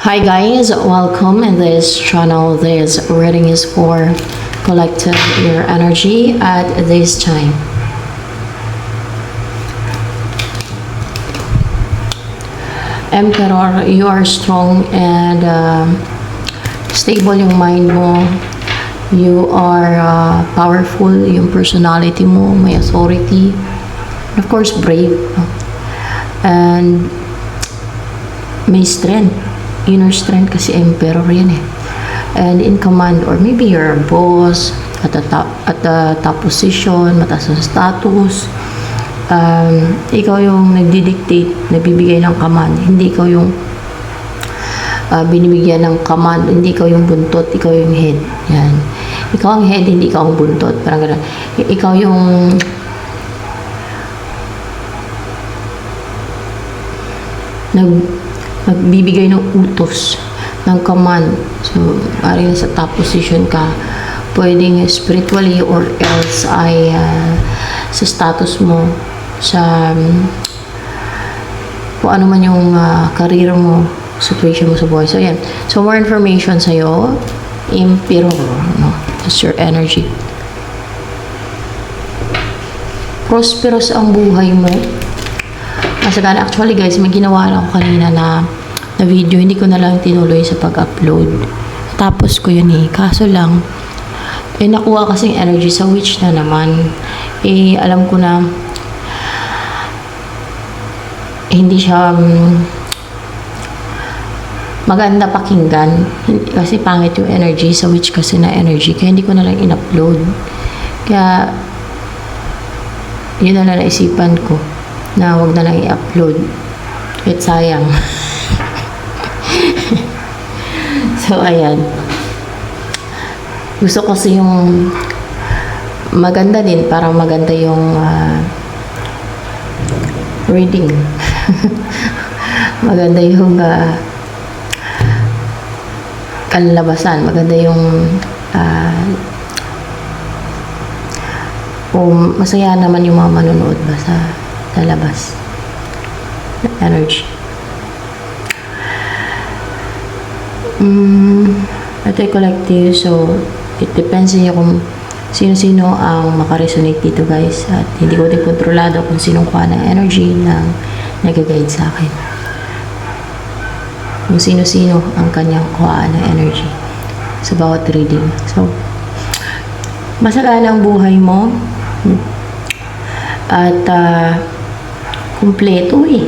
Hi guys, welcome in this channel. This reading is for collective your energy at this time. Emperor, you are strong and stable yung mind mo. You are powerful, yung personality mo, may authority. And of course, brave. And may strength. Inner strength kasi emperor yan eh. And in command, or maybe you're a boss at the top position, mataas ang status. Ikaw yung nagdi-dictate, nagbibigay ng command. Hindi ikaw yung binibigyan ng command. Hindi ikaw yung buntot, ikaw yung head. Yan. Ikaw ang head, hindi ikaw ang buntot. Parang gano'n. Ikaw yung magbibigay ng utos, ng command. So, maaaring sa top position ka, pwedeng spiritually or else ay sa status mo, sa kung ano man yung career mo, situation mo sa buhay. So, yan. So, more information sa'yo, Emperor, no? That's your energy. Prosperous ang buhay mo. Masagana. Actually guys, may ginawa na ako kanina na video. Hindi ko na lang tinuloy sa pag-upload. Tapos ko yun eh. Kaso lang, nakuha kasing energy sa witch na naman. Alam ko na hindi siya maganda pakinggan. Kasi pangit yung energy sa witch kasi na energy. Kaya hindi ko na lang in-upload. Kaya yun na lang naisipan ko na wag na lang i-upload. Kahit sayang. So, ayan. Gusto ko kasi yung maganda din, para maganda yung reading. Maganda yung kanlabasan. Maganda yung masaya naman yung mga manonood ba sa labas energy. Ito ay collective, so it depends niyo kung sino-sino ang makaresonate dito guys, at hindi ko din kontrolado kung sinong kuha ng energy na nag-guide sa akin, kung sino-sino ang kanyang kuha ng energy sa bawat reading. So masagana ang buhay mo at kumpleto eh.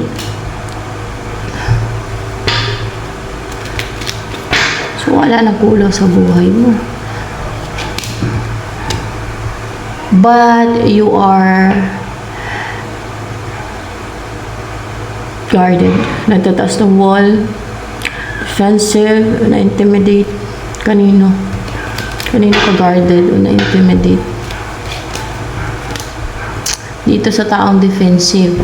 So, wala nang kulang sa buhay mo. But, you are guarded. Nagtataas ng wall. Defensive. Na-intimidate. Kanino? Kanino ka guarded o na-intimidate? Dito sa taong defensive.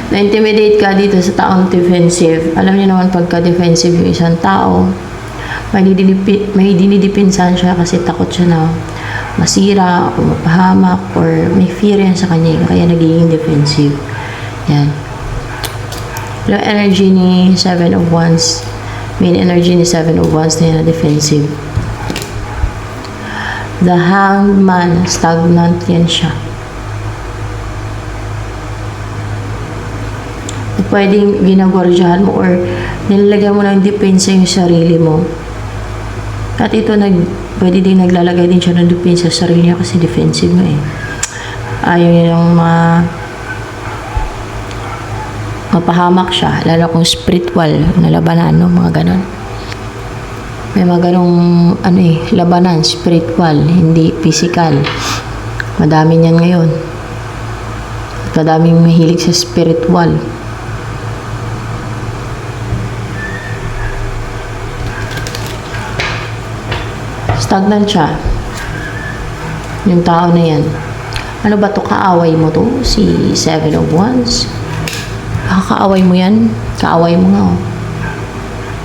Na-intimidate ka dito sa taong defensive. Alam niyo naman pagka defensive yung isang tao, may dinidipinsan siya kasi takot siya na masira o mapahamak or may fear yan sa kanya, kaya nagiging defensive. Yan. Yung energy ni Seven of Wands, main energy ni Seven of Wands na yan na defensive. The Hanged Man, stagnant yan siya. Pwedeng ginagwardyahan mo or nilalagyan mo ng depensa yung sarili mo. At ito, pwede din naglalagay din siya ng depensa sa sarili niya kasi defensive mo eh. Ayaw niya yung mapahamak siya, lalo kung spiritual na labanan, no? Mga ganon. May mga ganong labanan, spiritual, hindi physical. Madami niyan ngayon. Madaming mahilig sa spiritual. Stagnant siya. Yung tao na yan. Ano ba to? Kaaway mo to? Si Seven of Wands? Kaaway mo yan? Kaaway mo nga. Oh.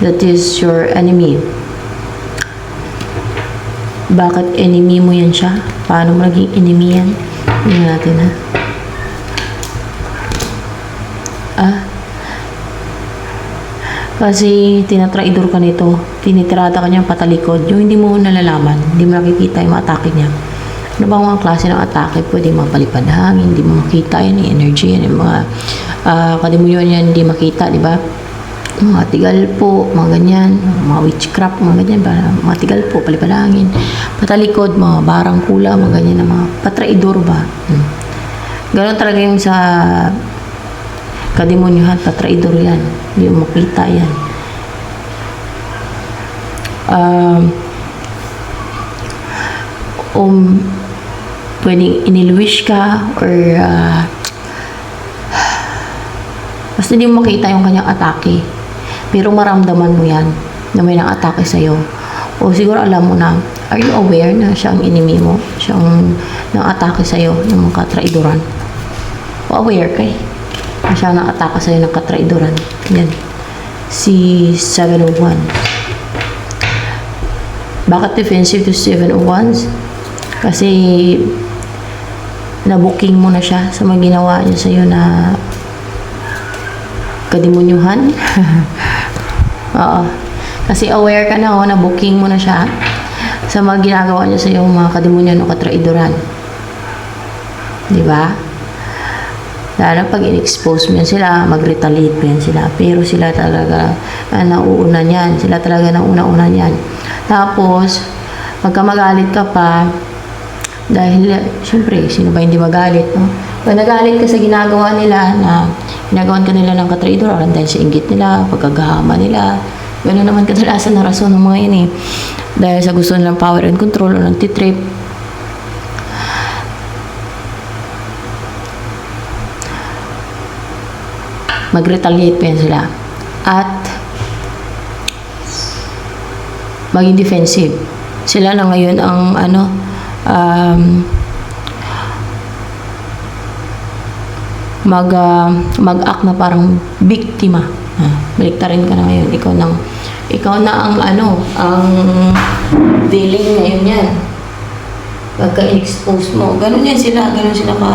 That is your enemy. Bakit enemy mo yan siya? Paano mo naging enemy yan? Tingnan natin ha. Kasi tinatraidor ka nito, tinitirada ka niya patalikod, yung hindi mo nalalaman, hindi mo nakikita yung mga atake niya. Ano ba mga klase ng atake? Pwede mapalipad hangin, hindi mo makita yan, yung energy yan, yung mga kadimuyon yan, hindi makita, di ba? Mga tigalpo, mga ganyan, mga witchcraft, mga ganyan, mga tigalpo, palipad hangin, patalikod, mga barang kula, mga ganyan, mga patraidor ba? Ganon talaga yung sa kadimonyohan, patraidor yan. Hindi mo makita yan. Pwedeng inilwish ka or basta hindi mo makita yung kanyang atake. Pero maramdaman mo yan na may nang-atake sa'yo. O siguro alam mo na, are you aware na siya ang enemy mo? Siya ang nang-atake sa'yo ng mga katraidoran? O aware ka na siya nang-atake sa'yo ng katraidoran? Yan. Si 701. Bakit defensive to 701s? Kasi na-booking mo na siya sa mga ginawa niya sa'yo na kadimonyuhan. Oo. Kasi aware ka na, na-booking mo na siya sa mga ginagawa niya sa'yo mga kadimonyan o katraidoran. Di ba? Lalo pag in-expose mo yan sila, mag-retaliate mo yan sila. Pero sila talaga nauuna niyan. Sila talaga nauna-una niyan. Tapos, pagka magalit ka pa, dahil, syempre, sino ba hindi magalit, no? Pag nagalit ka sa ginagawa nila, na ginagawan ka nila ng katraidoran dahil sa inggit nila, pagkagahama nila, gano'n naman kadalasan na rason ng mga yan eh. Dahil sa gusto nilang power and control o ng titrip, mag-retaliate pa yan sila. At maging defensive. Sila na ngayon ang mag-act na parang biktima. Baliktarin ka na ngayon. Ikaw na ang ang villain ngayon yan. Pagka expose mo. Ganun sila ka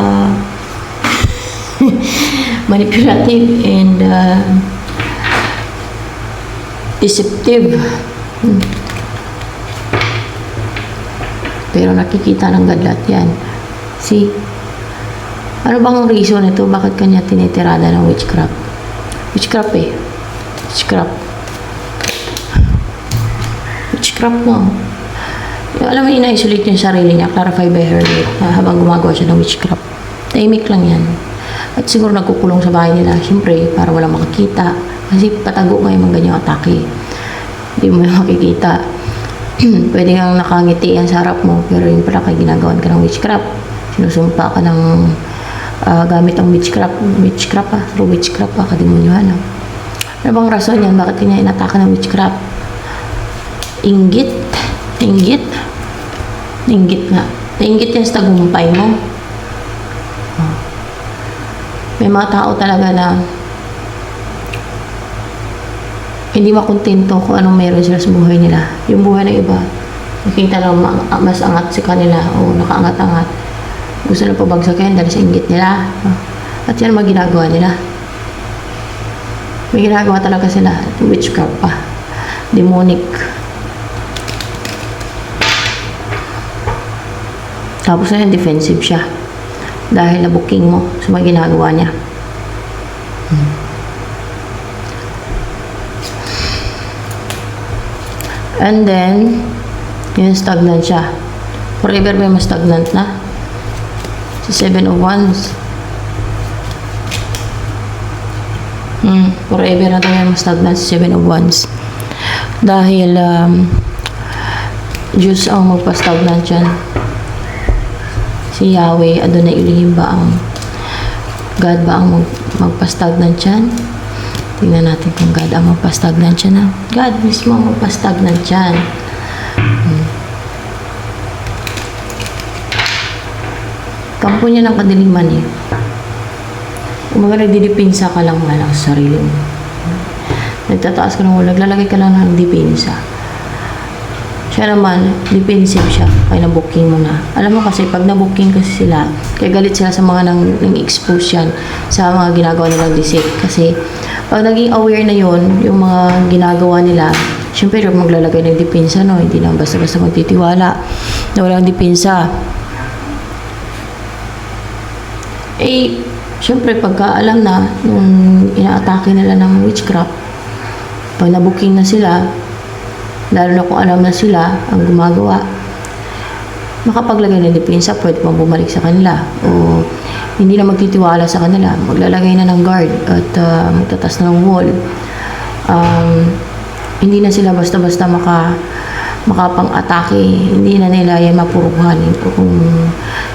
manipulative and deceptive. Pero nakikita ng gadlat yan. See? Ano bang reason nito? Bakit kanya tinitirada ng witchcraft? Witchcraft eh. Witchcraft mo. Alam mo, ina-isolate niya yung sarili niya, clarify by her life, habang gumagawa siya ng witchcraft. Tahimik lang yan. At siguro nagkukulong sa bahay nila, siyempre, para walang makakita. Kasi patago nga yung mga ganyang atake. Hindi mo yung makikita. Pwede kang nakangiti yan sa harap mo, pero yung pala kay ginagawan ka ng witchcraft. Sinusumpa ka ng gamit ang witchcraft through witchcraft kadimonyuhan. Ano bang rason yan? Bakit kanya inataka ng witchcraft? Inggit nga. Nainggit yan sa tagumpay mo. May mga tao talaga na hindi makontento kung anong meron sila sa buhay nila. Yung buhay ng iba, nakita lang mas angat sa kanila o nakaangat-angat. Gusto na pabagsakin dahil sa inggit nila. At yan mga ginagawa nila. May ginagawa talaga sila. Witchcraft pa. Demonic. Tapos na yung defensive siya. Dahil na-booking mo sa mga ginagawa niya. And then, yun stagnant siya. Forever may mas stagnant na. Sa 701s. Forever na tayo mas stagnant sa 701s. Dahil, Diyos ang magpa-stagnant yan. Si Yahweh, Adonai Elohim ba ang God ba ang magpa-stagnant yan? Tingnan natin kung God ang magpa-stagnant yan. God mismo ang magpa-stagnant yan. Kampo niya ng kadiliman eh. Kung mga nagdidipinsa ka lang nga lang sa sarili mo. Nagtataas ka ng ulo, naglalagay ka lang ng dipinsa. Siya naman, defensive siya. Kaya na-booking mo na. Alam mo kasi, pag na-booking kasi sila, kaya galit sila sa mga nang-expose yan sa mga ginagawa nilang deceit. Kasi, pag naging aware na yon yung mga ginagawa nila, syempre, maglalagay ng depensa, no? Hindi na basta-basta magtitiwala na walang depensa. Eh, syempre, pagka alam na, nung ina-atake nila ng witchcraft, pag na-booking na sila, lalo na kung alam na sila ang gumagawa, makapaglagay ng depensa, pwede pang bumalik sa kanila o hindi na magtitiwala sa kanila, maglalagay na ng guard at magtatas na ng wall. Hindi na sila basta-basta makapang-atake, hindi na nila yan mapuruhan. Kung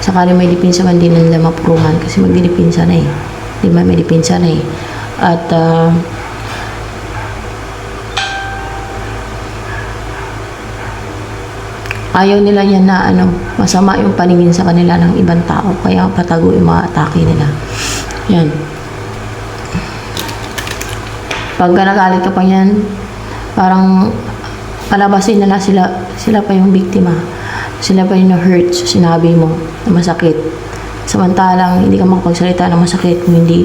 sakali may depensa man, hindi na nila mapuruhan kasi magdidepensa na eh, di ba, may depensa na eh. At ayaw nila yan na masama yung paningin sa kanila ng ibang tao, kaya patago yung mga atake nila. Yan. Pagka nagalit ka pa yan, parang palabasin nila sila pa yung biktima. Sila pa yung na-hurt sa sinabi mo na masakit. Samantalang hindi ka makapagsalita na masakit kung hindi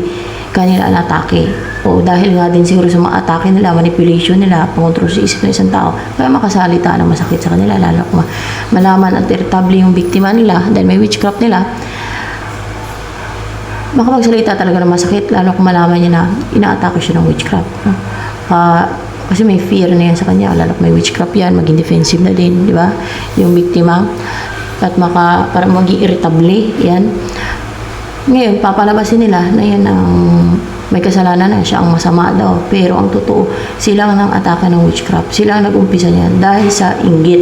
kanila na-atake. O dahil nga din siguro sa mga atake nila, manipulation nila, pangontrol sa isip ng isang tao, kaya makasalita na masakit sa kanila, lalo kung malaman at irritable yung biktima nila dahil may witchcraft nila, makapagsalita talaga na masakit, lalo kung malaman niya na ina-atake siya ng witchcraft. Kasi may fear na yan sa kanya, lalo kung may witchcraft yan, maging defensive na din, di ba? Yung biktima, at para maging irritable, yan. Ngayon, papalabasin nila na yan ang may kasalanan na siya ang masama daw. Pero ang totoo, sila ang atake ng witchcraft. Sila ang nag-umpisa niyan dahil sa inggit.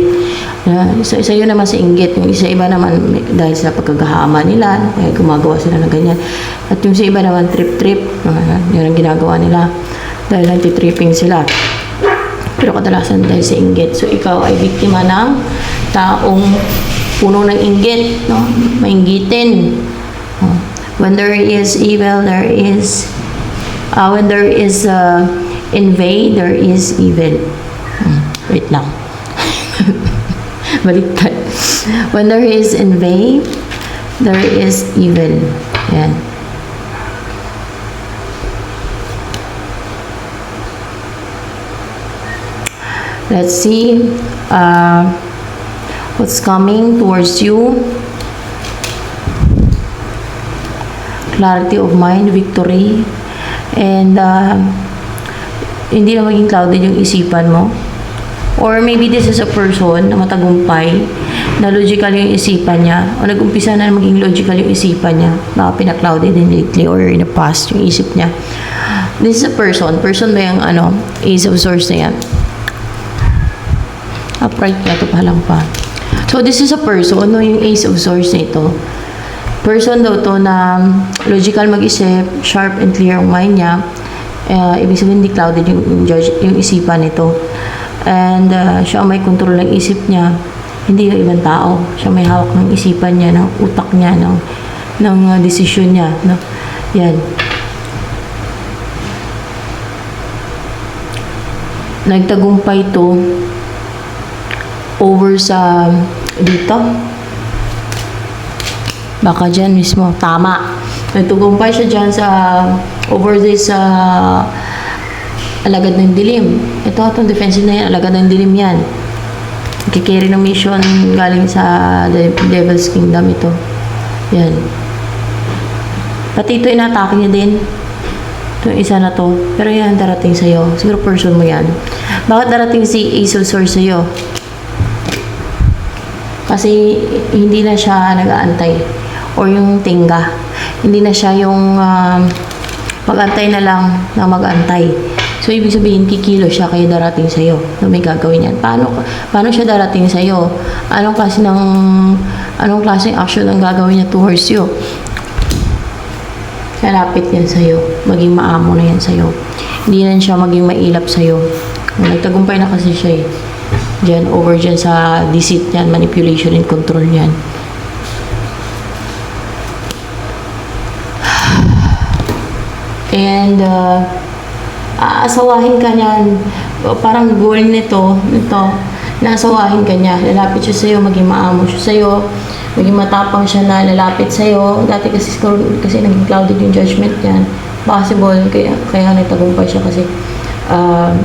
Isa yun naman sa inggit. Yung isa iba naman dahil sa pagkagahama nila. Kaya gumagawa sila ng ganyan. At yung sa iba naman trip-trip. Yun ang ginagawa nila. Dahil anti-tripping sila. Pero kadalasan dahil sa inggit. So ikaw ay biktima ng taong puno ng inggit. No? Mainggitin. When there is evil, there is when there is envy, there is evil. Wait lang. Baliktad. When there is envy, there is evil. Yan. Let's see what's coming towards you. Clarity of mind, victory, and hindi na maging clouded yung isipan mo. Or maybe this is a person na matagumpay, na logical yung isipan niya, o nag-umpisa na maging logical yung isipan niya, baka pinaklouded din lately or in the past yung isip niya. This is a person ba yung Ace of Swords na yan? Upright na ito pa lang pa. So this is a person, yung Ace of Swords na ito. Person daw to na logical mag-isip, sharp and clear ang mind niya. Ibig sabihin hindi clouded yung isipan nito. And siya ang may control ng isip niya, hindi yung ibang tao. Siya may hawak ng isipan niya, ng utak niya, ng desisyon niya. No? Yan. Nagtagumpay to over sa dito. Baka dyan mismo, tama. Nagtagumpay siya dyan sa over this alagad ng dilim. Itong defensive na yan, alagad ng dilim yan. Kikerry ng mission galing sa Devil's Kingdom ito. Yan. Pati ito inatake niya din. Itong isa na to. Pero yan, darating sa'yo. Siguro person mo yan. Bakit darating si Ace of Swords sa'yo? Kasi hindi na siya nag-aantay. Or yung tingga. Hindi na siya yung mag-antay na lang na mag-antay. So, ibig sabihin, kikilo siya kaya darating sa'yo. So, may gagawin yan. Paano siya darating sa'yo? Anong klaseng action ang gagawin niya towards you? Kalapit yan sa'yo. Maging maamo na yan sa'yo. Hindi na siya maging mailap sa'yo. Nagtagumpay na kasi siya eh. Diyan, over dyan sa deceit niyan, manipulation and control niyan. And aasawahin ka niyan. Parang goal nito nasawahin ka niya, lalapit siya sa'yo, maging maamo siya sa'yo, maging matapang siya na lalapit sa'yo. Dati kasi naging clouded yung judgment niyan. Possible, kaya nagtagumpay siya kasi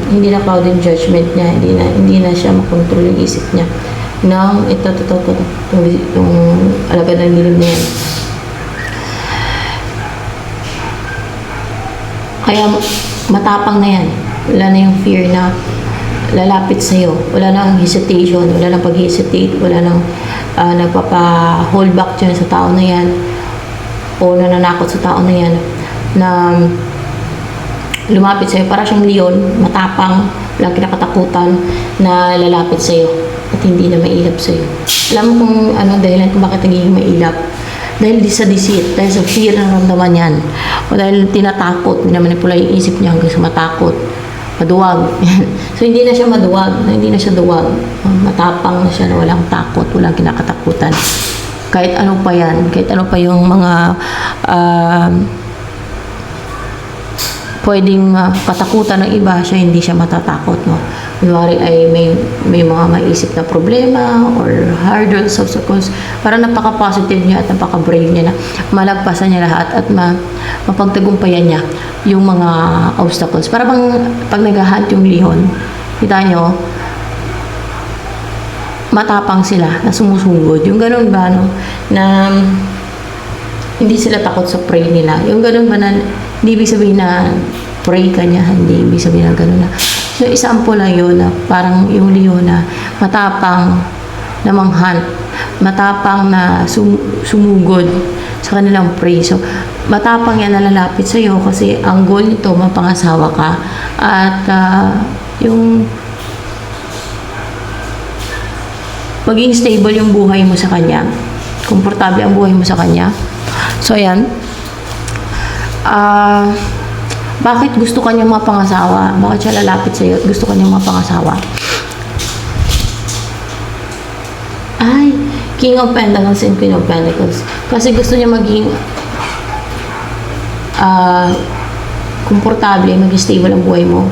hindi na clouded yung judgment niya, hindi na siya makontrol yung isip niya ng itong alagad ng dilim na yan. Kaya matapang na yan. Wala na yung fear na lalapit sa'yo. Wala nang hesitation, wala nang pag-hesitate, wala nang nagpapa-hold back dyan sa tao na yan o nananakot sa tao na yan na lumapit sa'yo. Para siyang leon, matapang, walang kinakatakutan na lalapit sa'yo at hindi na mailap sa'yo. Alam mo kung dahilan kung bakit nagiging mailap? Dahil sa deceit, dahil sa fear na ramdaman yan. O dahil tinatakot, minamanipula yung isip niya hanggang sa matakot. Maduwag. So, hindi na siya maduwag, hindi na siya duwag. Matapang na siya na walang takot, walang kinakatakutan. Kahit ano pa yan, kahit ano pa yung mga pwedeng katakutan ng iba, siya hindi siya matatakot, no? Kunwari ay may mga maisip na problema or hurdles, obstacles, para napaka-positive niya at napaka-brave niya na malagpasan niya lahat at mapagtagumpayan niya yung mga obstacles. Para bang pag nag-hunt yung leon, kita nyo, matapang sila na sumusugod. Yung ganun ba, no? Na hindi sila takot sa prey nila. Yung ganun ba na hindi ibig sabihin na pray ka niya, hindi ibig sabihin na gano'n na. So, example lang yun na parang yung leon na matapang na manghunt, matapang na sumugod sa kanilang prey. So, matapang yan na lalapit sa'yo kasi ang goal nito, mapangasawa ka. At yung maging stable yung buhay mo sa kanya, komportable ang buhay mo sa kanya. So, ayan. Bakit gusto kanya mapangasawa? Bakit siya lalapit sa'yo at gusto kanya mapangasawa? Ay, King of Pentacles and Queen of Pentacles. Kasi gusto niya maging komportable, maging stable ang buhay mo.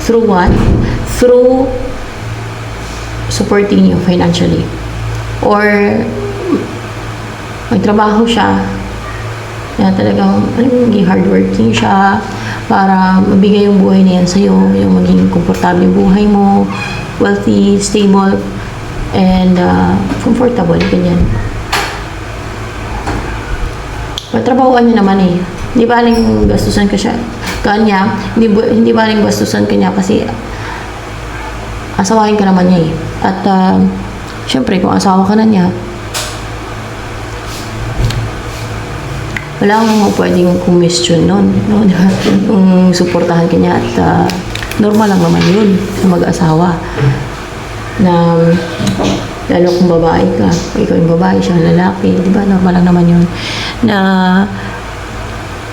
Through what? Through supporting you financially. Or magtrabaho siya na talagang maging hardworking siya para mabigay yung buhay na yan sa'yo, yung maging komportable yung buhay mo, wealthy, stable, and comfortable, ganyan. Matrabahoan niya naman eh. Hindi ba aling gastusan ka siya? Kanya, hindi ba aling gastusan ka niya kasi asawahin ka naman niya eh. At syempre, kung asawa ka na niya, wala akong pwedeng question nun, no? Kung suportahan ka niya at normal lang naman yun sa mag-asawa na lalo kung babae ka, ikaw yung babae, siya ang lalaki, di ba? Normal lang naman yun na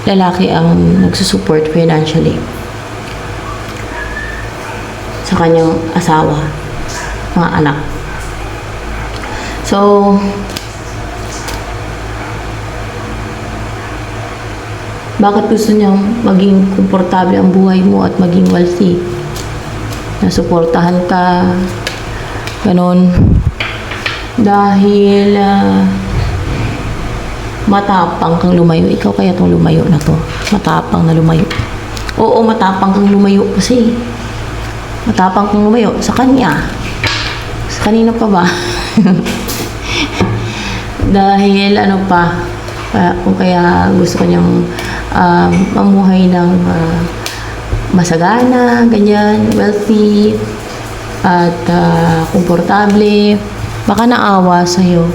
lalaki ang nagsusupport financially sa kanyang asawa, mga anak. So, bakit gusto niyang maging komportable ang buhay mo at maging wealthy? Nasuportahan ka, ganon. Dahil matapang kang lumayo. Ikaw kaya itong lumayo na to. Matapang na lumayo. Oo, matapang kang lumayo kasi. Matapang kang lumayo sa kanya. Sa kanino pa ba? Dahil ano pa, kung kaya gusto ko niyang mamuhay ng masagana, ganyan, wealthy, at komportable, baka naawa sa'yo.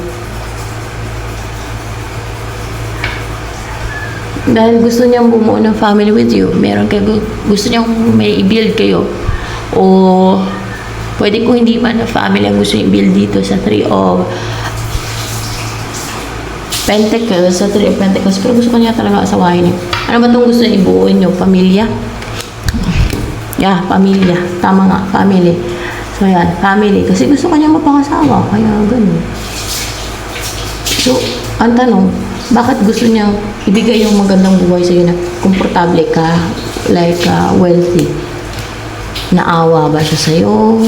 Dahil gusto niyang bumuo ng family with you. Meron kayo, gusto niyang may i-build kayo. O pwede kung hindi man na family ang gusto niyang i-build dito sa Three of Pentacles, sa Three of Pentacles, pero gusto ko niya talaga asawahin eh. Ano ba itong gusto niya ibuuin niyo? Pamilya? Yeah, pamilya. Tama nga, family. So, yan, family. Kasi gusto ko niya mapangasawa, kaya ganun. So, ang tanong, bakit gusto niyang ibigay yung magandang buhay sa'yo na komportable ka, like wealthy? Naawa ba siya sa'yo?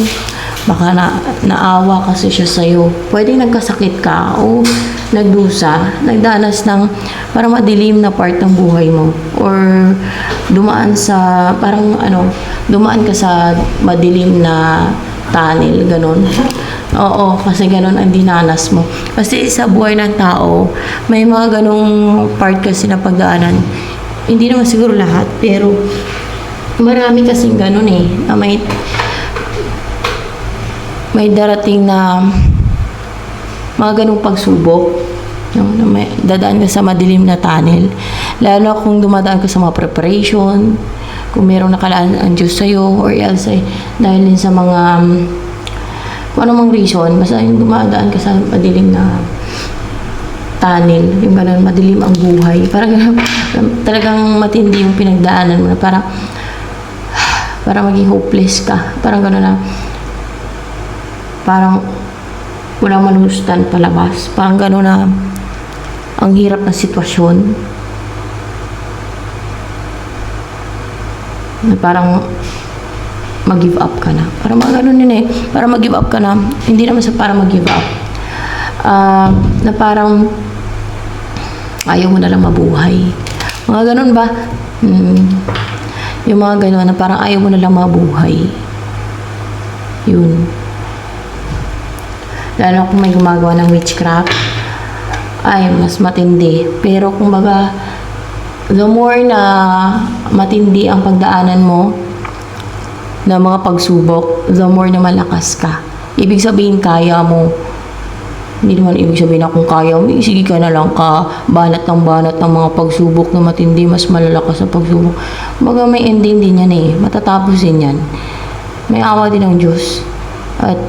Baka naawa kasi siya sa'yo. Pwede nagkasakit ka o nagdusa, nagdanas ng parang madilim na part ng buhay mo. Or dumaan sa, parang dumaan ka sa madilim na tunnel, ganun. Oo, kasi ganun ang dinanas mo. Kasi sa buhay ng tao, may mga ganung part kasi na pagdaanan. Hindi naman siguro lahat, pero marami kasing ganun na may darating na mga ganung pagsubok. No? Na dadaan ka sa madilim na tunnel. Lalo kung dumadaan ka sa mga preparation, kung merong nakalaan ang Diyos sa'yo, or else dahil din sa mga kung anumang reason, basta yung dumadaan ka sa madilim na tunnel, yung gano'n, madilim ang buhay. Parang talagang matindi yung pinagdaanan mo na parang maging hopeless ka. Parang gano'n na, parang walang malustan palabas. Parang gano'n na, ang hirap ng sitwasyon. Na parang mag-give up ka na. Para mag-ano yun para mag-give up ka na. Hindi naman sa para mag-give up. Na parang ayaw mo na lang mabuhay. Mga ganun ba? Yung mga ganun na parang ayaw mo na lang mabuhay. Yun. Lalo kung may gumagawa ng witchcraft, ay mas matindi. Pero kung baga, the more na matindi ang pagdaanan mo, na mga pagsubok, the more na malakas ka. Ibig sabihin, kaya mo. Hindi naman ibig sabihin na kung kaya mo, sige ka na lang ka, banat ng mga pagsubok na matindi, mas malalakas ang pagsubok. Baga may ending din yan matatapos din yan. May awa din ng Diyos. At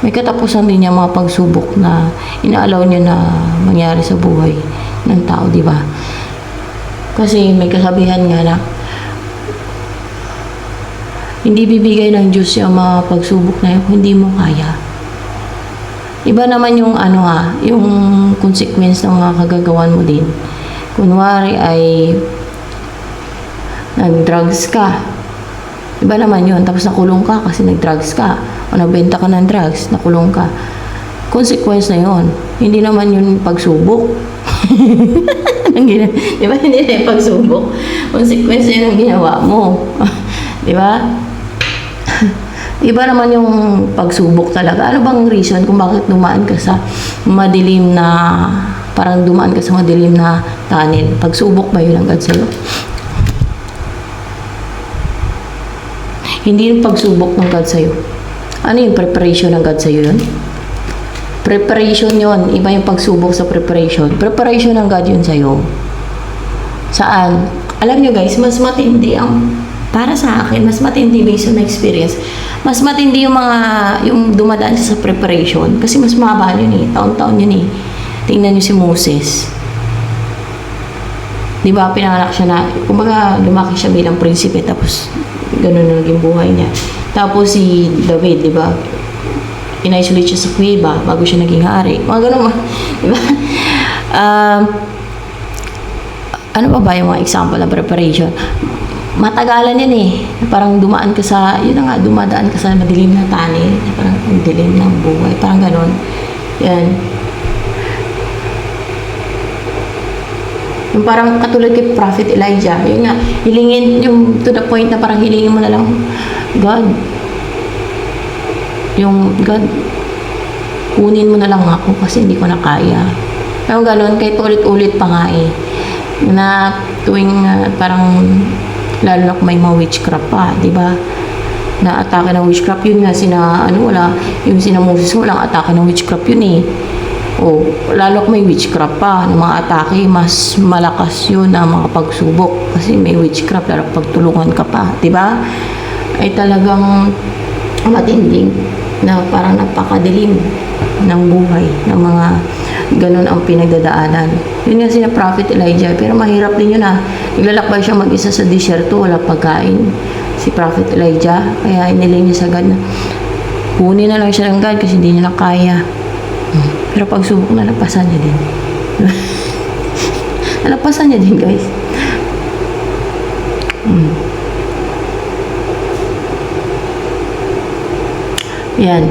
may katapusan din yung mga pagsubok na inaalaw niya na mangyari sa buhay ng tao, di ba? Kasi may kasabihan nga na, hindi bibigay ng Diyos yung mga pagsubok na yun kung hindi mo kaya. Iba naman yung yung consequence ng mga kagagawan mo din. Kunwari ay nag-drugs ka. Iba naman yun. Tapos nakulong ka kasi nag-drugs ka. O nagbenta ka ng drugs, nakulong ka. Consequence na yun. Hindi naman yun pagsubok. Di ba? Hindi na yung pagsubok. Consequence na yun ang ginawa mo. Di ba? Iba naman yung pagsubok talaga. Ano bang reason kung bakit dumaan ka sa madilim na, parang dumaan ka sa madilim na tunnel? Pagsubok ba yun ang God sa'yo? Hindi yung pagsubok ng God sa'yo. Ano yung preparation ng God sa'yo yun? Preparation yun. Iba yung pagsubok sa preparation. Preparation ng God yun sa'yo. Saan? Alam nyo guys, mas matindi ang para sa akin, mas matindi based on my experience. Mas matindi yung dumadaan sa preparation. Kasi mas mahaba yun taon-taon yun Tingnan nyo si Moses. Di ba, pinanganak siya na, kumbaga, lumaki siya bilang prinsipe, tapos, ganun na naging buhay niya. Tapos si David, di ba, in-isolate siya sa kuweba bago siya naging hari. Mga ganun, di ba? Ano pa ba yung mga example ng preparation? Matagalan yan Parang dumaan ka sa, yun na nga, dumadaan ka sa madilim na tunnel. Parang ang dilim ng buhay. Parang ganun. Yan. Yung parang katulad kay Prophet Elijah. Yun nga, hilingin, yung to the point na parang hilingin mo na lang, God, God, kunin mo na lang ako kasi hindi ko na kaya. Pero ganun, kahit ulit-ulit pa nga na tuwing parang lalo na kung may mga witchcraft pa, di ba? Na atake ng witchcraft yun nga yung sina Moses walang atake ng witchcraft yun O, lalo kung may witchcraft pa ng mga atake, mas malakas yun na mga pagsubok kasi may witchcraft, lalo pagtulungan ka pa, di ba? Ay talagang matinding na parang napakadilim ng buhay ng mga ganun ang pinagdadaanan. Yun nga sina Prophet Elijah, pero mahirap din yun naglalakbay siya mag-isa sa disyerto, wala pagkain si Prophet Elijah, kaya iniling niya sa God na kunin na lang siya ng God kasi hindi niya na kaya. Pero pagsubok nalapasan niya din. Nalapasan niya din guys. Yan.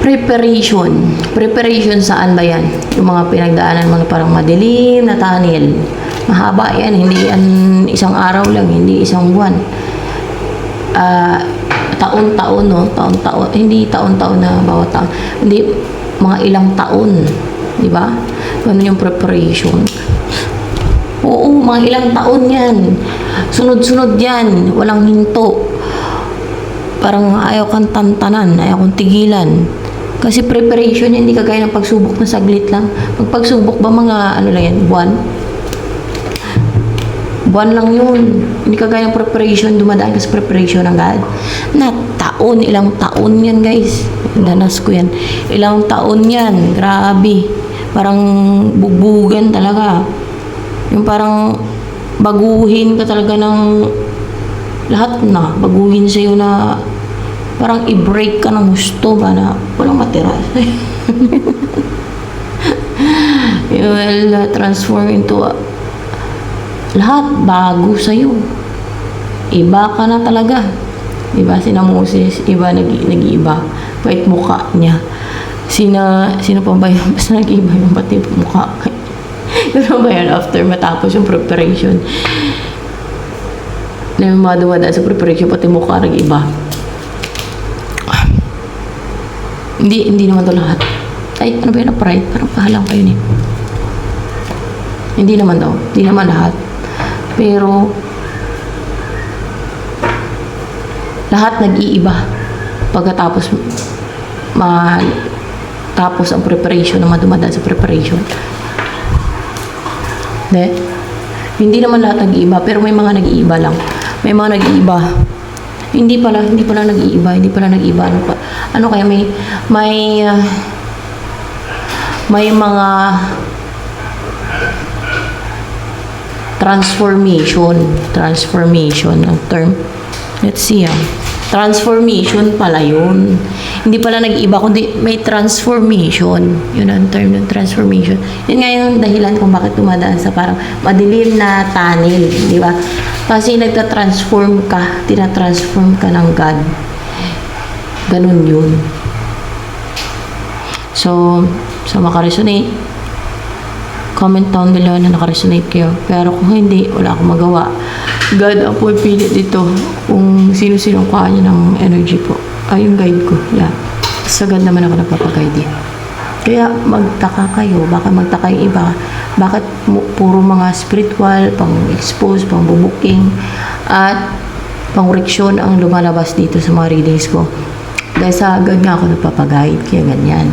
Preparation. Preparation saan ba yan? Yung mga pinagdaanan mo na parang madilim na tunnel. Mahaba yan. Hindi yan isang araw lang. Hindi isang buwan. Taon-taon, no? Taon-taon. Hindi taon-taon na bawat taon. Hindi mga ilang taon. Di ba? Ganun yung preparation. Oo, mga ilang taon yan. Sunod-sunod yan. Walang hinto. Parang ayaw kang tantanan. Ayaw kang tigilan. Kasi preparation yan, hindi kagaya ng pagsubok na saglit lang. Pag pagsubok ba mga, ano lang yan, buwan? Buwan lang yun. Hindi kagaya ng preparation, dumadaan ka sa preparation agad. Na taon, ilang taon yan guys. Danas ko yan. Ilang taon yan, grabe. Parang bugbugan talaga. Yung parang baguhin ka talaga ng lahat na. Baguhin sa'yo na parang i-break ka ng gusto ba na walang matira. You will transform into lahat bago sa'yo. Iba ka na talaga. Diba? Sina Moses, iba nag-iiba. Kahit mukha niya. Sino pa ba yun? Basta nag-iiba yung pati mukha. Pero ba yan after matapos yung preparation? Na yung mga dumadaan sa preparation, pati mukha nag-iba. Hindi naman to lahat. Ay, ano ba yun? Pride? Parang pahalang kayo eh. Hindi naman daw. Hindi naman lahat. Pero, lahat nag-iiba. Pagkatapos, tapos ang preparation, na dumadaan sa preparation. Hindi naman lahat nag-iiba, pero may mga nag-iiba lang. May mga nag-iiba. Hindi pala nag-iiba. Ano kaya may mga transformation ang term. Let's see transformation pala yun. Hindi pala nag-iba, kundi may transformation. Yun ang term ng transformation. Yun nga yung dahilan kung bakit tumadaan sa parang madilim na tunnel, di ba? Kasi nagtatransform ka, tinatransform ka ng God. Ganun yun. So, makaresonate, comment down below na nakaresonate kayo. Pero kung hindi, wala akong magawa. God ang pumipili dito kung sino-sino kuha niya ng energy po. Ay, yung guide ko. Yeah. Sa God naman ako nagpapag-guide. Kaya magtaka kayo. Baka magtaka yung iba. Bakit puro mga spiritual, pang-expose, pang-bubuking, at pang-reaksyon ang lumalabas dito sa mga readings ko. Dahil sa God nga ako nagpapag-guide. Kaya ganyan.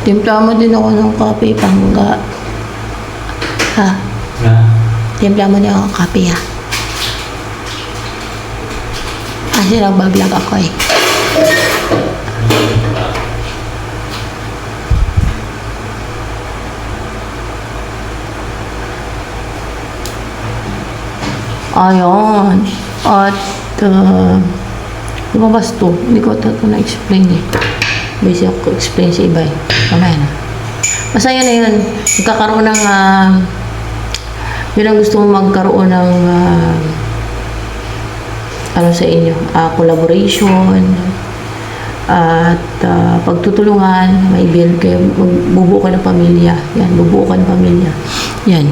Timpla mo din ako ng kape, pangga. Ha? Timpla mo din ako ng kape, ha? Kasi nagbablog ako, eh. Ayun. At, lumabas to. Hindi ko ito na-explain, eh. Basic ako explain sa iba, eh. Mamaya na. Basta yun na yun. Magkakaroon ng, yun ang gusto mo magkaroon ng, ano sa inyo, collaboration, at pagtutulungan, may build kayo, bubuo ka ng pamilya. Yan, bubuo ka ng pamilya. Yan.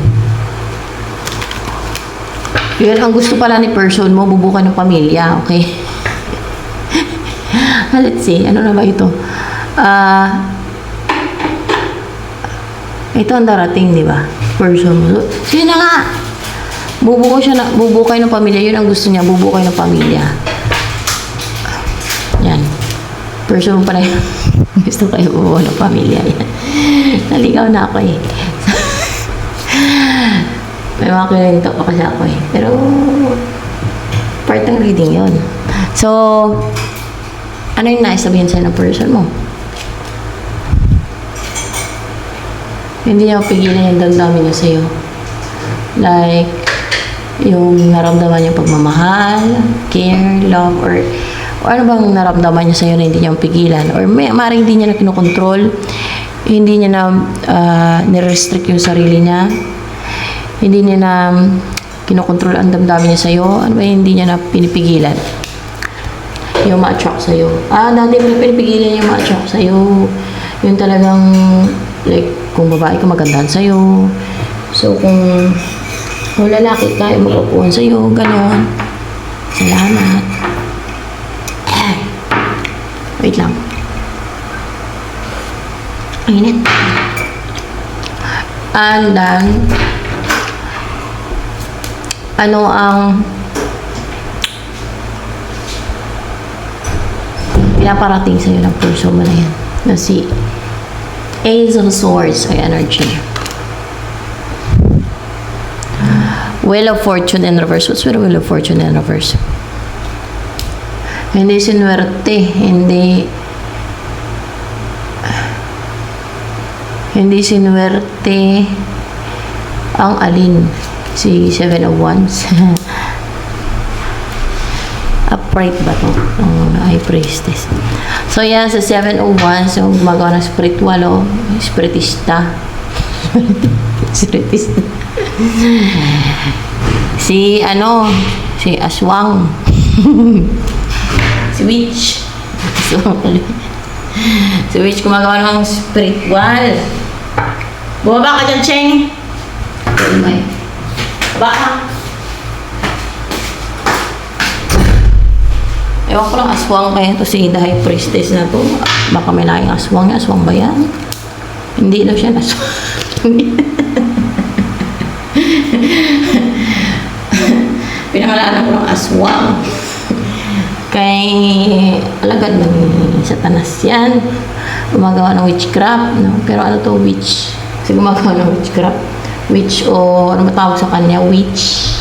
Yun ang gusto pala ni person mo, bubuo ka ng pamilya, okay? Let's see, ano na ba ito? Ito ang darating, di ba? Person mo. So, yun na nga. Bubuo kayo ng pamilya. Yun ang gusto niya, bubuo kayo ng pamilya. Yan. Person mo pala yun. Gusto kayo bubuo ng pamilya. Yan. Naligaw na ako, eh. May mga kininto pa kasi ako, eh. Pero, part ng reading yun. So, ano yung naisabihin sa'yo ng person mo? Hindi niya pigilan yung damdamin niya sa'yo. Like, yung naramdaman niya pagmamahal, care, love, or ano bang naramdaman niya sa'yo na hindi niya pigilan. Or maaaring hindi niya na kinokontrol, hindi niya na nirestrict yung sarili niya, hindi niya na kinokontrol ang damdamin niya sa'yo, ano ba yung hindi niya na pinipigilan? Yung ma-attract sa'yo. Dati mo na pinipigilan yung ma-attract sa'yo. Yung talagang, like, kung babae ka magandahan sa'yo. So, kung lalaki ka, yung magpapuan sa'yo, gano'n. Salamat. Wait lang. Ang init. And then, ano ang pinaparating sa'yo ng person mo na yan? Na si Ace of Swords ay energy. Wheel of Fortune in reverse. What's with Wheel of Fortune in reverse? Hindi sinuwerte, hindi sinuwerte ang alin, si Seven of Wands. Upright ba to? High Priestess. So yan, sa Seven of Wands, yung gumagawa ng spiritual, spiritista. Spiritista. Si Aswang. Si Witch. Si Witch gumagawa ng spiritual. Bumaba ka dyan, Cheng. Baba ka. Ewan ko lang, aswang kaya to si The High Priestess na to. Baka may laking aswang niya. Aswang ba yan? Hindi daw siya aswang. Pinangalaan ko ng aswang. Kay alagad ng Satanas yan. Gumagawa ng witchcraft. No? Pero ano to, witch? Kasi gumagawa ng witchcraft. Witch o ano matawag sa kanya? Witch.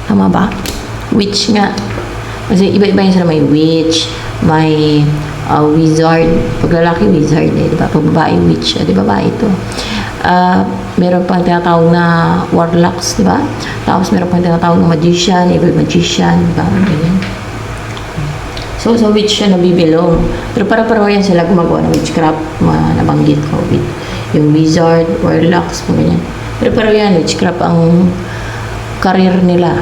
Tama ba? Witch nga. Kasi iba-iba yun sila. May witch, may wizard. Pag lalaki, wizard eh. Diba? Pag babae, witch. Di babae ito. Meron pang tinatawag na warlocks, diba? Tapos meron pang tinatawag na magician, evil magician, diba? Ganyan. So, sa witch siya nabibilong. Pero para-parawa yan sila gumagawa ng witchcraft. Nabanggit ko. Yung wizard, warlocks, ganyan. Pero parawa yan, witchcraft ang career nila.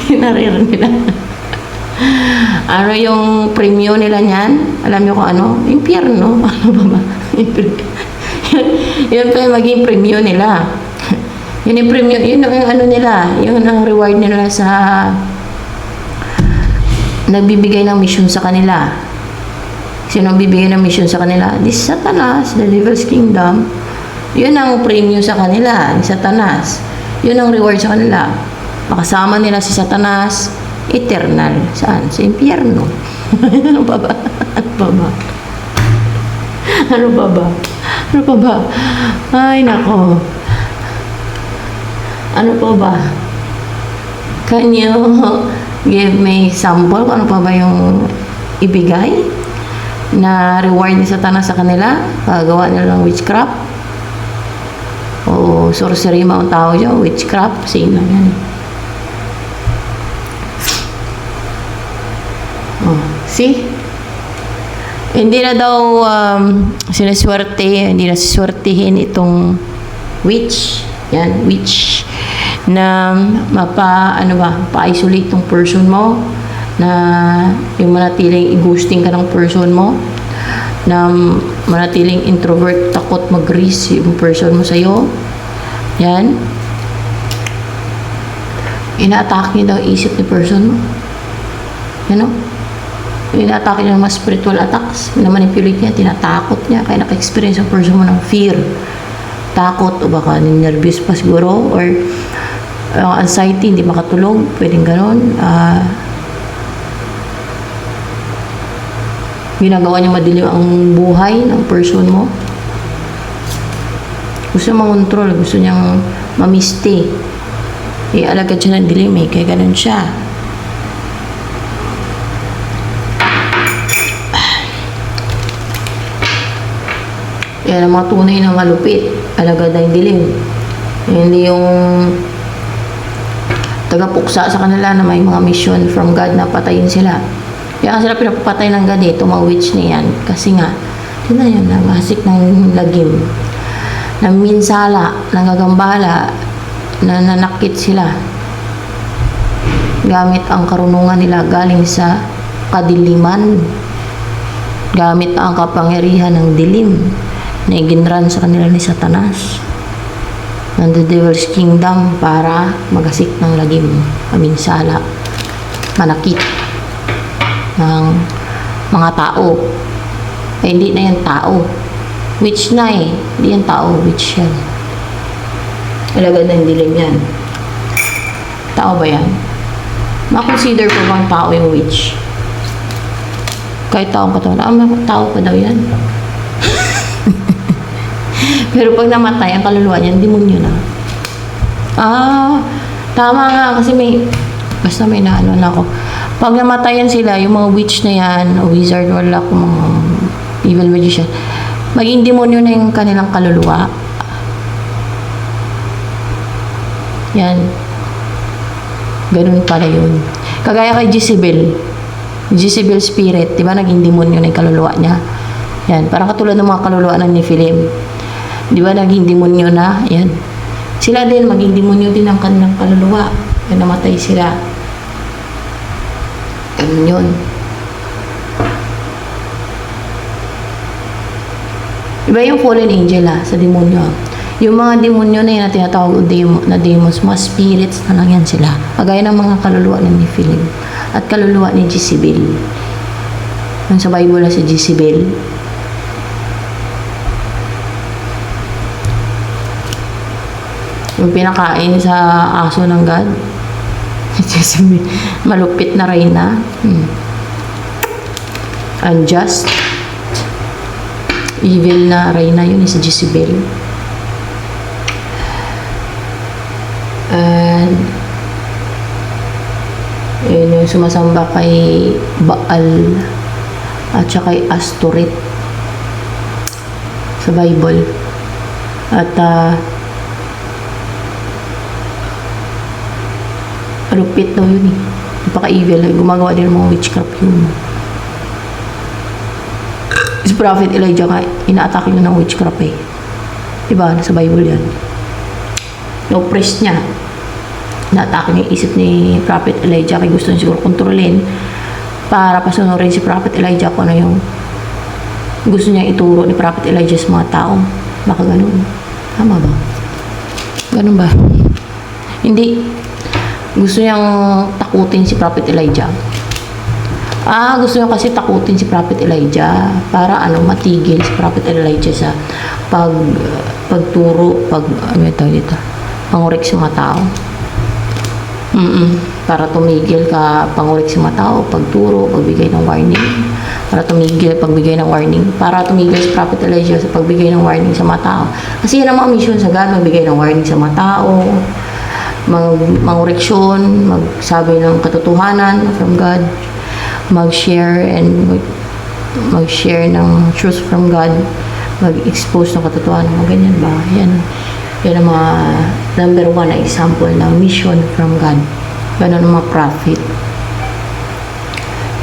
Yung career nila. Ano yung premyo nila niyan? Alam niyo kung ano? Impyerno. Ano ba ba? Yun pa yung maging premyo nila. Yun yung premyo, yun yung ano nila. Yun ang reward nila sa nagbibigay ng mission sa kanila. Sino ang bibigay ng mission sa kanila? This Satanas, the Devil's Kingdom. Yun ang premyo sa kanila, ni Satanas. Yun ang reward sa kanila. Makasama nila si Satanas, eternal. Saan? Sa impyerno. Ano ba ba? Ano ba ba? Ano ba ba? Ano pa ba? Ay, nako. Ano pa ba? Can you give me sample kung ano pa ba yung ibigay na reward ni Satanas sa kanila? Pagawa nila ng witchcraft? O sorcery mga tao dyan? Witchcraft? Same lang yan. Oh, see? Hindi na daw sinaswerte, hindi na siswertihin itong witch. Yan, witch. Na pa-isolate tong person mo. Na yung manatiling i-ghosting ka ng person mo. Na manatiling introvert, takot mag-risk yung person mo sa'yo. Yan. Ina-attack niya daw isip ni person mo. Yan o. Ina-attack niya ng mga spiritual attacks. Minamanipulate niya, tinatakot niya. Kaya naka-experience ang person mo ng fear. Takot o baka nervous pa siguro. Or anxiety, hindi makatulog. Pwedeng ganon. Ginagawa niya madilim ang buhay ng person mo. Gusto niya mangontrol. Gusto niyang mamiste. Alagad siya ng dilim eh. Kaya ganon siya. Yan ang mga tunay na malupit. Alagad na yung dilim. Hindi yung tagapuksa sa kanila na may mga mission from God na patayin sila. Kaya sila pinapapatay ng God itong mga witch na yan. Kasi nga, yun na yun, namasik ng lagim. Ng minsala, ng gagambala, nananakit sila gamit ang karunungan nila galing sa kadiliman, gamit ang kapangyarihan ng dilim na iginran sa kanila ni Satanas ng the devil's kingdom para magasik ng lagim, aminsala, manakit ng mga tao. Hindi na yan tao, witch na hindi yan tao, witch yan. Alagad ng dilim yan. Tao ba yan? Ma-consider ko bang tao yung witch? Kahit taong katawan, tao pa daw yan. Pero pag namatay, ang kaluluwa niyan, demonyo na. Tama nga, kasi basta may naano na ako. Pag namatayan sila, yung mga witch na yan, o wizard, warlock, mga evil magician, maging demonyo na yung kanilang kaluluwa. Yan. Ganun pala yun. Kagaya kay Jezebel spirit, di ba, naging demonyo na yung kaluluwa niya. Yan, parang katulad ng mga kaluluwa ng Nephilim. Di ba, naging demonyo na? Yan. Sila din, maging demonyo din ang kanilang kaluluwa. Kaya namatay sila. Ganun yun. Iba yung fallen angel sa demonyo. Yung mga demonyo na yun na tinatawag na demons, mga spirits na lang yan sila. Kagaya ng mga kaluluwa ng Nephilim at kaluluwa ni Jezebel. Yung sa Bible na si Jezebel, yung pinakain sa aso ng God. Malupit na reyna. Unjust. Evil na reyna yun, si Jezebel. And yun yung sumasamba kay Baal at saka kay Astoret sa Bible. At lupit daw yun napaka-evil. Gumagawa din ng mga witchcraft yun. Si Prophet Elijah ka, ina-attack yun ng witchcraft diba? Nasa Bible yan. Na-oppress niya. Na-attack niya yung isip ni Prophet Elijah kaya gusto niya siguro kontrolin para pasunurin si Prophet Elijah kung ano yung gusto niya ituro ni Prophet Elijah sa mga tao. Baka ganun. Tama ba? Ganun ba? Hindi. Gusto niyang takutin si Prophet Elijah. Gusto niya kasi takutin si Prophet Elijah para matigil si Prophet Elijah sa pagturo, pangurik sa mga tao. Para tumigil ka, pangurik sa mga tao, pagturo, pagbigay ng warning. Para tumigil, pagbigay ng warning. Para tumigil si Prophet Elijah sa pagbigay ng warning sa mga tao. Kasi yan ang mga mission sa God, magbigay ng warning sa mga tao, mangureksyon, magsabi ng katotohanan from God, mag-share ng truth from God, mag-expose ng katotohanan, ganyan ba? Yan ang mga number 1 na example ng mission from God. Ganun ang mga prophet.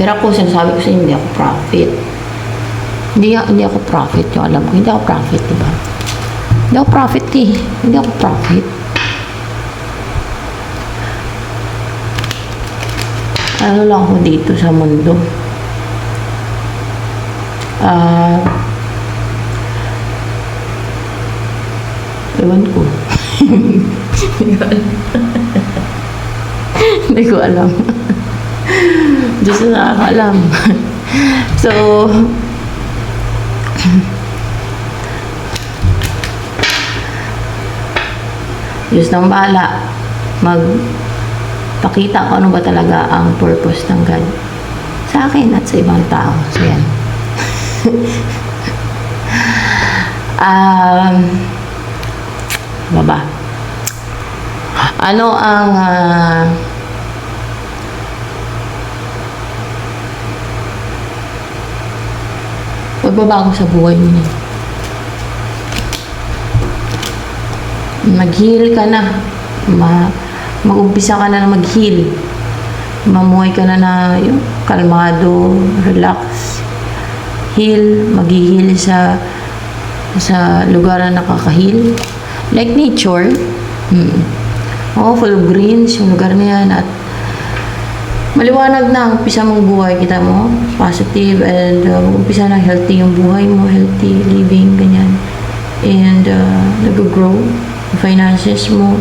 Pero ako, sinasabi ko sa inyo, hindi ako prophet. Hindi ako prophet, yung alam ko. Hindi ako prophet, diba? Hindi ako prophet Hindi ako prophet. Ano lang ako dito sa mundo. Ewan ko. Hindi ko alam. Diyos na nakakaalam. So, Diyos nang bahala magpakita kung ano ba talaga ang purpose ng God sa akin at sa ibang tao. So, yan. Baba. Ano ang magbabago sa buhay niyo? Mag-heal ka na. Mag-umpisa ka na mag-heal. Mamuhay ka na yung kalmado, relax, heal, mag-heal sa lugar na nakaka-heal. Like nature, Oh, full of greens yung lugar na yan at maliwanag na ang umpisa mong buhay, kita mo, positive and umpisa na healthy yung buhay mo, healthy living, ganyan. And nag-grow yung finances mo.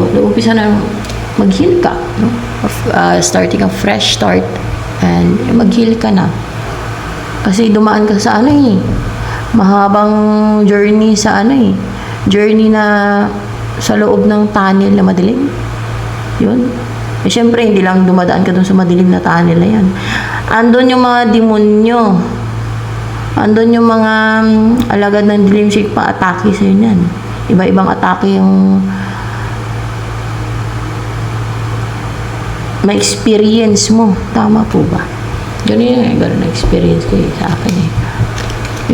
Umpisa na mag-heal ka, no? Starting a fresh start and mag-heal ka na. Kasi dumaan ka sa mahabang journey sa journey na sa loob ng tunnel na madilim. Yun. Eh, syempre, hindi lang dumadaan ka dun sa madilim na tunnel na yan. Andun yung mga demonyo. Andun yung mga alagad ng dilim siya pa-atake sa'yo yan. Iba-ibang atake yung ma-experience mo. Tama po ba? Ganun na experience ko sa akin eh.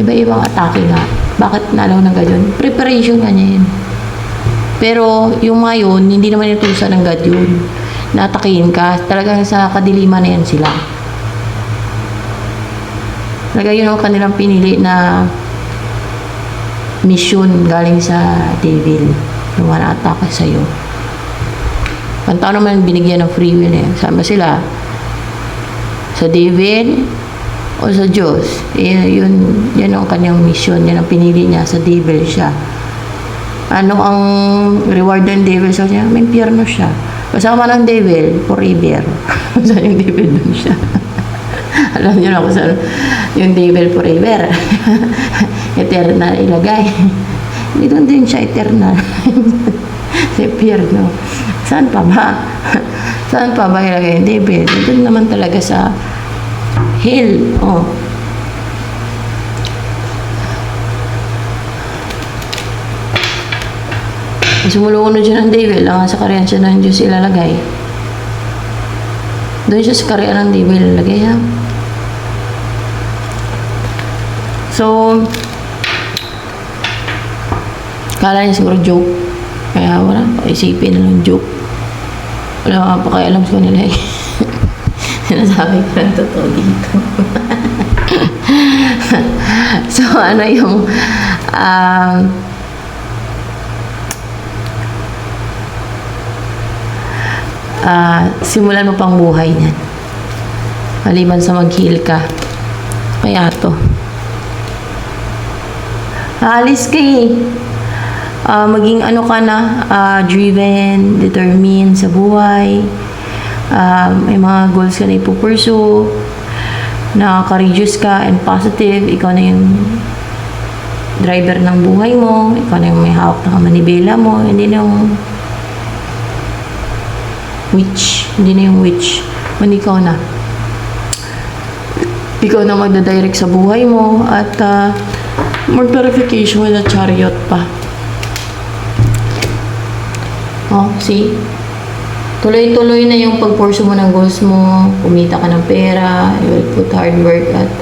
Iba-ibang atake nga. Bakit nalaw na ganyan? Preparation nga niya yun. Pero yung mga yun, hindi naman inutusan ng God yun. Natakihin ka. Talagang sa kadiliman na yan sila. Talaga yun ang kanilang pinili na mission galing sa devil. Yung mga atake sa'yo. Pantao naman binigyan ng free will eh. Sama sila sa devil o sa Diyos. Yan ang kanyang mission. Yan ang pinili niya. Sa devil siya. Ano ang reward ng devil sa kanya? May impyerno siya. Kasama ng devil, forever. Saan yung devil dun siya? Alam niyo na kung saan yung devil forever. Eternal ilagay. Hindi doon din siya eternal. Sa impyerno. Saan pa ba? Saan pa ba ilagay yung devil? Doon naman talaga sa hell. Oh. Sumulunod siya ng devil, ang sa karyan siya ng Diyos ilalagay. Doon siya sa karyan ng devil ilalagay, ha? So, kala niya siguro joke. Kaya wala, isipin na lang joke. Wala pa kaya alam sa kanila eh. Sinasabi ko lang totoo dito. So, ano yung simulan mo pang buhay niyan. Maliban sa mag-heal ka. Kaya to. Alis ka eh. Maging ano ka na, driven, determined sa buhay. May mga goals ka na ipupursue. Nakaka-reduce ka and positive. Ikaw na yung driver ng buhay mo. Ikaw na yung may hawak ng manibela mo. Hindi na yung witch. Hindi na yung witch. Hindi ikaw na. Ikaw na magdadirect sa buhay mo at mag-purification with a chariot pa. Oh, see? Tuloy-tuloy na yung pag-pursue mo ng goals mo. Kumita ka ng pera. You will put hard work at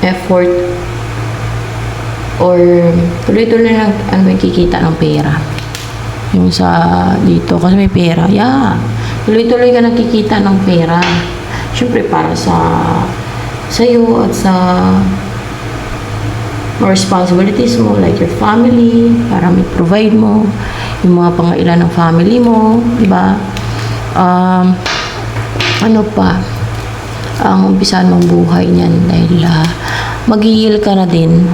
effort or tuloy-tuloy na kikita ng pera. Yung sa dito, kasi may pera. Yeah. Tuloy-tuloy ka nakikita ng pera. Siyempre, para sa'yo at sa responsibilities mo, like your family, para may provide mo, yung mga pangailan ng family mo, di ba? Ano pa? Ang umpisan mong buhay niyan dahil mag-heal ka na din.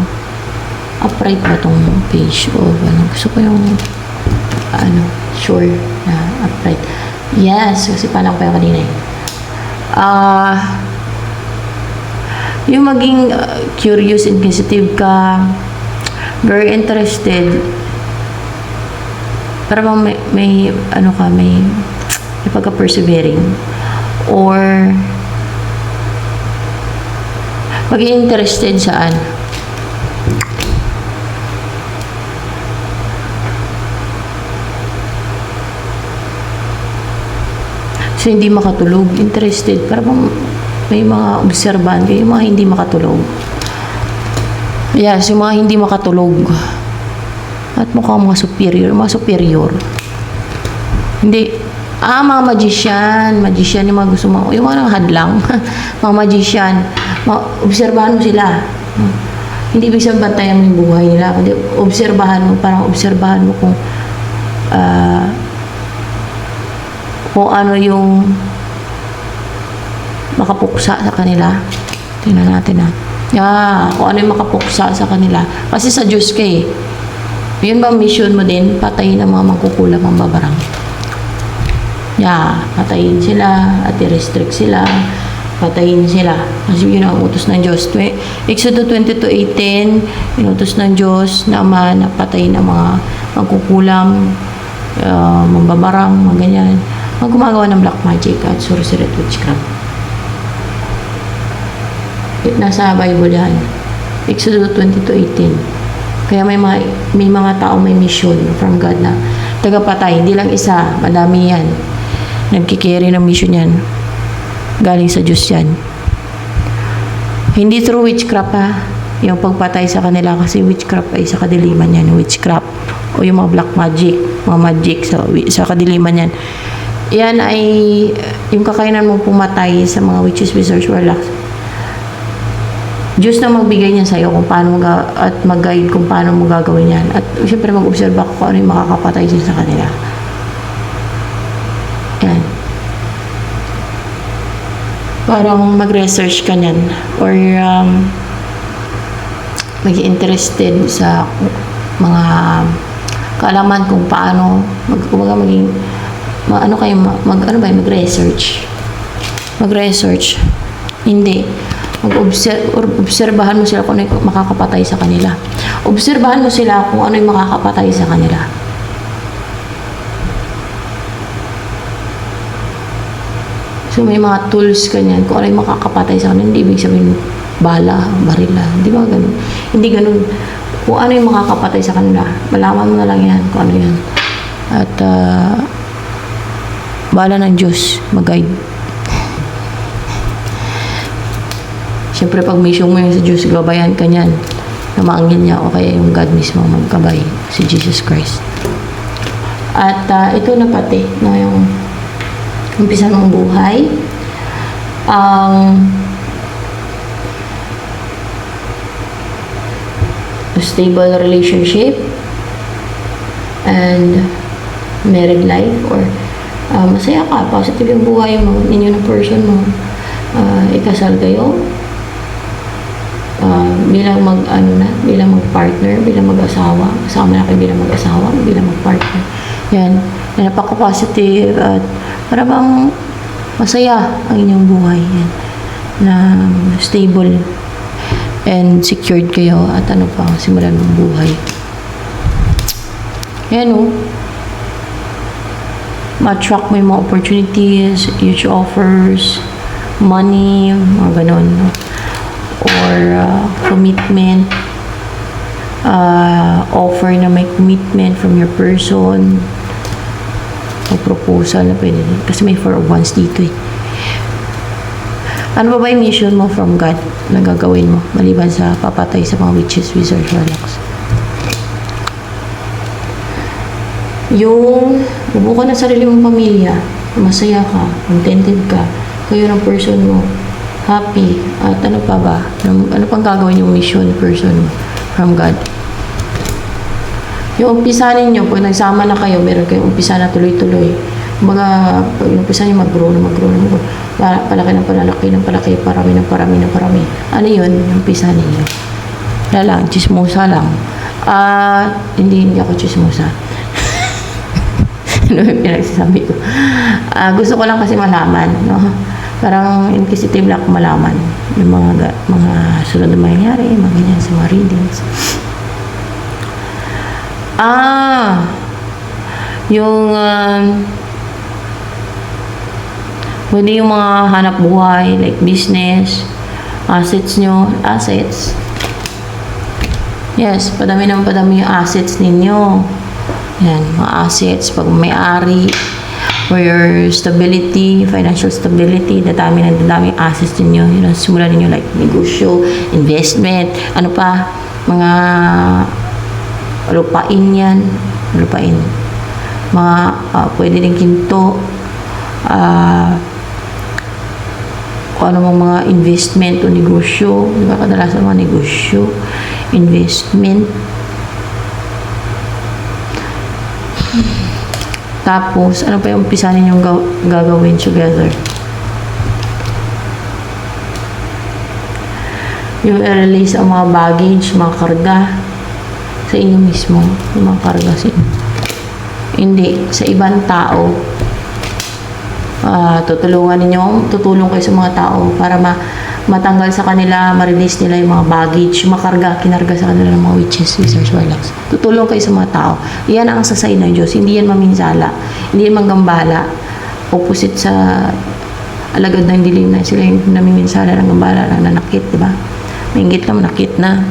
Upright ba tong page? O gusto ko yung sure na upright. Yes, kasi palang pa yung kanina eh. Yung maging curious, inquisitive ka, very interested, para bang may pagka-persevering, or maging interested saan? So, hindi makatulog, interested, para bang may mga obserbante, yung mga hindi makatulog. Yes, yung mga hindi makatulog. At mukhang mga superior. Hindi. Mga magician. Magician yung mga gusto mo. Yung mga hadlang. Mga magician. Obserbahan mo sila. Hindi ibig sabihin bantayan mo yung buhay nila. Kundi obserbahan mo. Parang obserbahan mo kung ano yung makapuksa sa kanila. Tingnan natin kung ano yung makapuksa sa kanila. Kasi sa Diyos ka eh. Yun ba mission mo din? Patayin ang mga mangkukulam ang babarang. Patayin sila at i-restrict sila. Patayin sila. Kasi yun ang utos ng Diyos. Exodus 22:18, inutos ng Diyos na Ama na patayin ang mga mangkukulam, mambabarang, mga ganyan. Mga gumagawa ng black magic at sorcery at witchcraft. Nasa Bible yan. Exodus 22:18. Kaya may mga tao may mission from God na tagapatay. Hindi lang isa, madami yan. Nagkikiri ng mission yan. Galing sa Diyos yan. Hindi through witchcraft yung pagpatay sa kanila kasi witchcraft ay sa kadiliman yan. Witchcraft o yung mga black magic, mga magic sa kadiliman yan. Yan ay yung kakayanan mong pumatay sa mga witches, wizards, warlocks. Diyos na magbigay niyan sa'yo kung paano at mag-guide kung paano mo gagawin yan. At siyempre mag-obserba kung ano yung makakapatay din sa kanila. Yan. Parang mag-research ka niyan or mag-interested sa mga kaalaman kung paano mag-research. Mag-research. Hindi. Obserbahan mo sila kung ano yung makakapatay sa kanila. Obserbahan mo sila kung ano yung makakapatay sa kanila. So, may mga tools kanyan kung ano yung makakapatay sa kanila. Hindi ibig sabihin bala, barila. Hindi ba ganun? Hindi ganun. Kung ano yung makakapatay sa kanila, malaman mo na lang yan kung ano yan. At bala ng Diyos mag-guide. Siyempre, pag mission mo yung sa Diyos, gabayan ka niyan. Na maangin niya o kaya yung God mismo magkabay, si Jesus Christ. At ito na pati, no, yung umpisa ng buhay. Stable relationship and married life or masaya ka, positive yung buhay mo, ninyo ng person mo. Ikasal kayo. Bilang bilang mag-partner, bilang mag-asawa. Kasama na kayo bilang mag-asawa, bilang mag-partner. Yan. Napaka-positive at para bang masaya ang inyong buhay. Yan. Na stable and secured kayo at simulan ng buhay. Yan ma-attract mo yung mga opportunities, huge offers, money, mga ganon. Or commitment, offer na may commitment from your person, o proposal na pwede din. Kasi may 4 of Wands dito eh. Ano ba yung mission mo from God na gagawin mo maliban sa papatay sa mga witches, wizards, warlocks? Yung bubuo ka ng sarili mong pamilya, masaya ka, contented ka, kayo ng person mo, happy, at ano pa ba? Ano pang gagawin yung mission person from God? Yung umpisa ninyo, pag nagsama na kayo, meron kayong umpisa na tuloy-tuloy. Kumbaga, pag umpisa nyo, mag-grow na. Palaki ng palaki, parami ng parami. Ano yun? Yung umpisa ninyo. Wala lang, chismosa lang. Hindi ako chismosa. Ano yung pinagsasabi ko? Gusto ko lang kasi malaman, no? Parang inquisitive lang ako malaman yung mga sunod na mangyayari, mga ganyan sa mga readings. Yung pwede yung mga hanap buhay, like business, assets. Yes, padami yung assets ninyo. Yan, mga assets, pag may-ari, for your stability, financial stability, dadami assets ninyo. Yun, simulan ninyo like negosyo, investment, ano pa, mga lupain yan, mga pwede din kinto, kung ano mga investment o negosyo. Di ba? Kadalasan mga negosyo, investment. Tapos, ano pa yung umpisa ninyong gagawin together? Yung i-release ang mga baggage, mga karga sa inyo mismo. Yung mga karga sa inyo. Hindi, sa ibang tao. Tutulong kayo sa mga tao para matanggal sa kanila, ma-release nila yung mga baggage, makarga, kinarga sa kanila ng mga witches, wizards, warlocks. Tutulong kayo sa mga tao. Iyan ang sasay ng Diyos. Hindi yan maminsala. Hindi yan manggambala. Opposite sa alagad ng dilim na sila yung namiminsala ng gambala na nanakit, di ba? Maingit na, manakit na.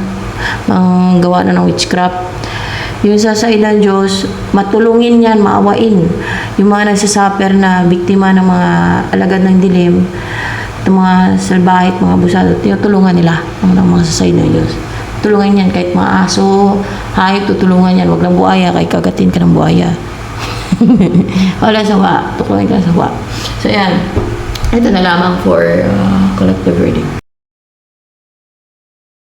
Manggawa na ng witchcraft. Yung sasay ng Diyos, matulungin yan, maawain. Yung mga nagsasuffer na biktima ng mga alagad ng dilim, itong mga salbahit, mga abusado, tinutulungan nila ang mga sasay ng Diyos. Tulungan yan, kahit mga aso, hayop, tutulungan yan. Wag lang buhaya, kahit kagatin ka ng buhaya. Wala sawa, tutulungan ka ng sawa. So, yan. Ito na lamang for collective reading.